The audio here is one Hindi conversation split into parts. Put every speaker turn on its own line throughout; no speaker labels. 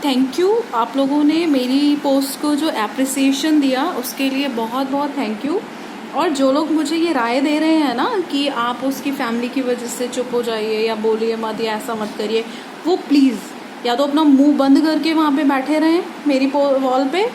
थैंक यू, आप लोगों ने मेरी पोस्ट को जो एप्रिसिएशन दिया उसके लिए बहुत बहुत थैंक यू। और जो लोग मुझे ये राय दे रहे हैं ना कि आप उसकी फैमिली की वजह से चुप हो जाइए या बोलिए मत या ऐसा मत करिए, वो प्लीज़ या तो अपना मुंह बंद करके वहाँ पे बैठे रहें मेरी वॉल पे,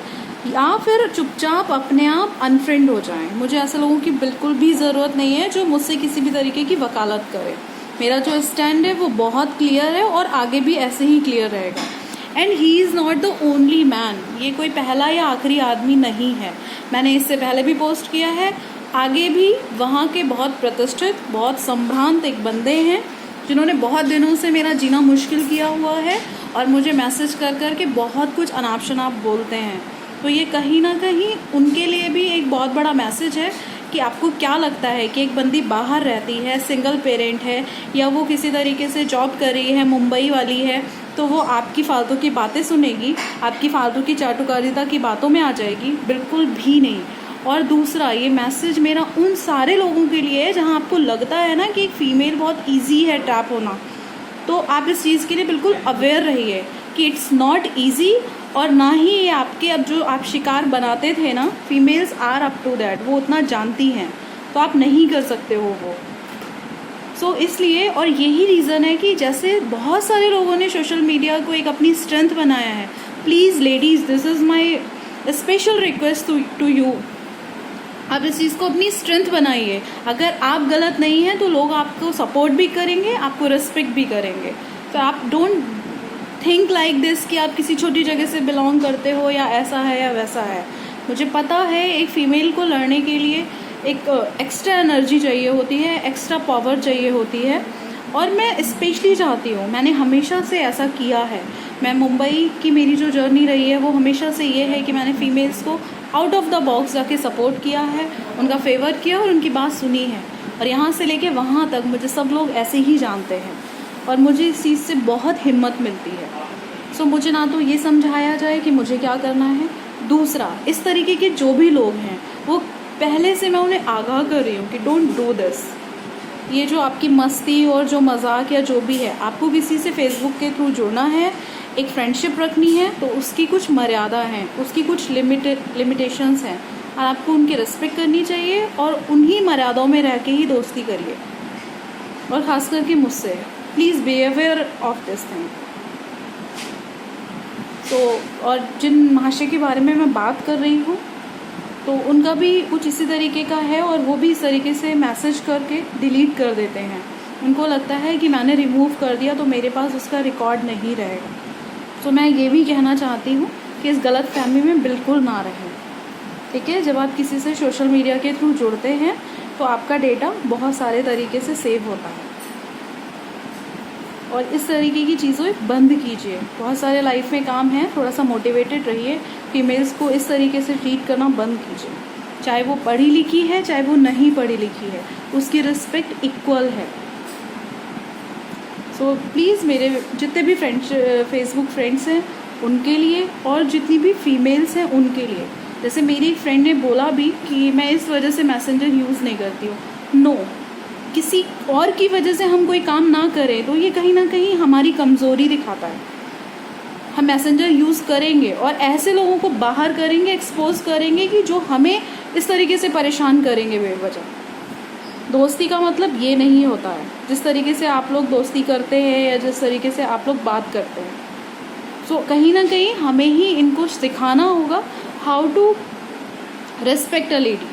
या फिर चुपचाप अपने आप अनफ्रेंड हो जाएं। मुझे ऐसे लोगों की बिल्कुल भी ज़रूरत नहीं है जो मुझसे किसी भी तरीके की वकालत करे। मेरा जो स्टैंड है वो बहुत क्लियर है और आगे भी ऐसे ही क्लियर रहेगा। And he is not the only man, ये कोई पहला या आखिरी आदमी नहीं है। मैंने इससे पहले भी पोस्ट किया है, आगे भी वहाँ के बहुत प्रतिष्ठित, बहुत संभ्रांत एक बंदे हैं जिन्होंने बहुत दिनों से मेरा जीना मुश्किल किया हुआ है और मुझे मैसेज कर कर के बहुत कुछ अनाप शनाप बोलते हैं। तो ये कहीं ना कहीं उनके लिए भी एक बहुत बड़ा मैसेज है कि आपको क्या लगता है कि एक बंदी बाहर रहती है, सिंगल पेरेंट है, या वो किसी तरीके से जॉब कर रही है, मुंबई वाली है, तो वो आपकी फालतू की बातें सुनेगी, आपकी फालतू की चाटुकारिता की बातों में आ जाएगी? बिल्कुल भी नहीं। और दूसरा, ये मैसेज मेरा उन सारे लोगों के लिए है जहां आपको लगता है ना कि एक फ़ीमेल बहुत ईजी है ट्रैप होना, तो आप इस चीज़ के लिए बिल्कुल अवेयर रहिए कि इट्स नॉट ईजी। और ना ही ये आपके अब जो आप शिकार बनाते थे ना, females are up to that, वो उतना जानती हैं, तो आप नहीं कर सकते हो वो। सो इसलिए, और यही रीज़न है कि जैसे बहुत सारे लोगों ने सोशल मीडिया को एक अपनी स्ट्रेंथ बनाया है, please ladies, this is my special request to you, आप इस चीज़ को अपनी स्ट्रेंथ बनाइए। अगर आप गलत नहीं हैं तो लोग आपको सपोर्ट भी करेंगे, आपको रिस्पेक्ट भी करेंगे। तो आप डोंट थिंक लाइक दिस कि आप किसी छोटी जगह से बिलोंग करते हो या ऐसा है या वैसा है। मुझे पता है एक फ़ीमेल को लड़ने के लिए एक एक्स्ट्रा एनर्जी चाहिए होती है, एक्स्ट्रा पावर चाहिए होती है, और मैं स्पेशली चाहती हूँ, मैंने हमेशा से ऐसा किया है। मैं मुंबई की मेरी जो जर्नी रही है वो हमेशा से ये है कि मैंने फ़ीमेल्स को आउट ऑफ द बॉक्स जाके सपोर्ट किया है, उनका फेवर किया और उनकी बात सुनी है। और यहाँ से लेके वहाँ तक मुझे सब लोग ऐसे ही जानते हैं और मुझे इस चीज़ से बहुत हिम्मत मिलती है। सो मुझे ना तो ये समझाया जाए कि मुझे क्या करना है। दूसरा, इस तरीके के जो भी लोग हैं वो पहले से मैं उन्हें आगाह कर रही हूँ कि डोंट डू दिस। ये जो आपकी मस्ती और जो मजाक या जो भी है, आपको किसी से फेसबुक के थ्रू जुड़ना है, एक फ्रेंडशिप रखनी है, तो उसकी कुछ मर्यादा हैं, उसकी कुछ लिमिटेशंस हैं और आपको उनकी रिस्पेक्ट करनी चाहिए और उन्हीं मर्यादाओं में रह के ही दोस्ती करिए। और ख़ास करके मुझसे please be aware of this thing. तो और जिन महाशय के बारे में मैं बात कर रही हूँ तो उनका भी कुछ इसी तरीके का है और वो भी इस तरीके से मैसेज करके डिलीट कर देते हैं। उनको लगता है कि मैंने रिमूव कर दिया तो मेरे पास उसका रिकॉर्ड नहीं रहेगा। तो मैं ये भी कहना चाहती हूँ कि इस गलत फहमी में बिल्कुल ना रहें, ठीक है। जब आप किसी से सोशल मीडिया के थ्रू जुड़ते हैं तो आपका डेटा बहुत सारे तरीके से सेव होता है और इस तरीके की चीज़ें बंद कीजिए। बहुत सारे लाइफ में काम है, थोड़ा सा मोटिवेटेड रहिए। फीमेल्स को इस तरीके से ट्रीट करना बंद कीजिए, चाहे वो पढ़ी लिखी है चाहे वो नहीं पढ़ी लिखी है, उसकी रिस्पेक्ट इक्वल है। सो प्लीज़ मेरे जितने भी फेसबुक फ्रेंड्स हैं उनके लिए और जितनी भी फीमेल्स हैं उनके लिए, जैसे मेरी एक फ्रेंड ने बोला भी कि मैं इस वजह से मैसेंजर यूज़ नहीं करती हूँ। नो, किसी और की वजह से हम कोई काम ना करें तो ये कहीं ना कहीं हमारी कमज़ोरी दिखाता है। हम मैसेंजर यूज़ करेंगे और ऐसे लोगों को बाहर करेंगे, एक्सपोज करेंगे कि जो हमें इस तरीके से परेशान करेंगे बेवजह। दोस्ती का मतलब ये नहीं होता है जिस तरीके से आप लोग दोस्ती करते हैं या जिस तरीके से आप लोग बात करते हैं। सो कहीं ना कहीं हमें ही इनको सिखाना होगा how to respect a lady,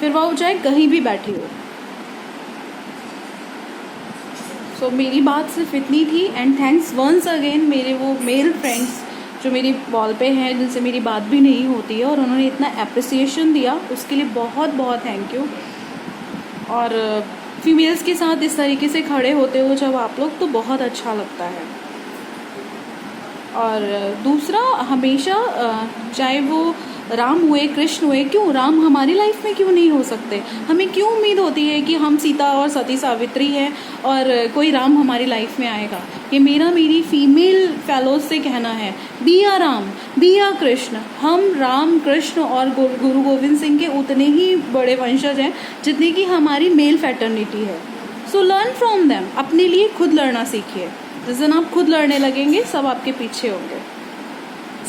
फिर वो चाहे कहीं भी बैठी हो। सो मेरी बात सिर्फ इतनी थी एंड थैंक्स वंस अगेन मेरे वो मेल फ्रेंड्स जो मेरी वॉल पे हैं, जिनसे मेरी बात भी नहीं होती है और उन्होंने इतना एप्रिसिएशन दिया, उसके लिए बहुत बहुत थैंक यू। और फीमेल्स के साथ इस तरीके से खड़े होते हो जब आप लोग, तो बहुत अच्छा लगता है। और दूसरा, हमेशा चाहे वो राम हुए, कृष्ण हुए, क्यों राम हमारी लाइफ में क्यों नहीं हो सकते? हमें क्यों उम्मीद होती है कि हम सीता और सती सावित्री हैं और कोई राम हमारी लाइफ में आएगा? ये मेरी फीमेल फेलोज से कहना है, बी आ राम, बी आ कृष्ण। हम राम, कृष्ण और गुरु गोविंद सिंह के उतने ही बड़े वंशज हैं जितनी कि हमारी मेल फैटर्निटी है। सो लर्न फ्रॉम देम, अपने लिए खुद लड़ना सीखिए। जिस दिन आप खुद लड़ने लगेंगे सब आपके पीछे होंगे।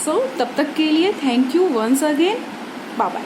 सो तब तक के लिए thank you once again, bye bye.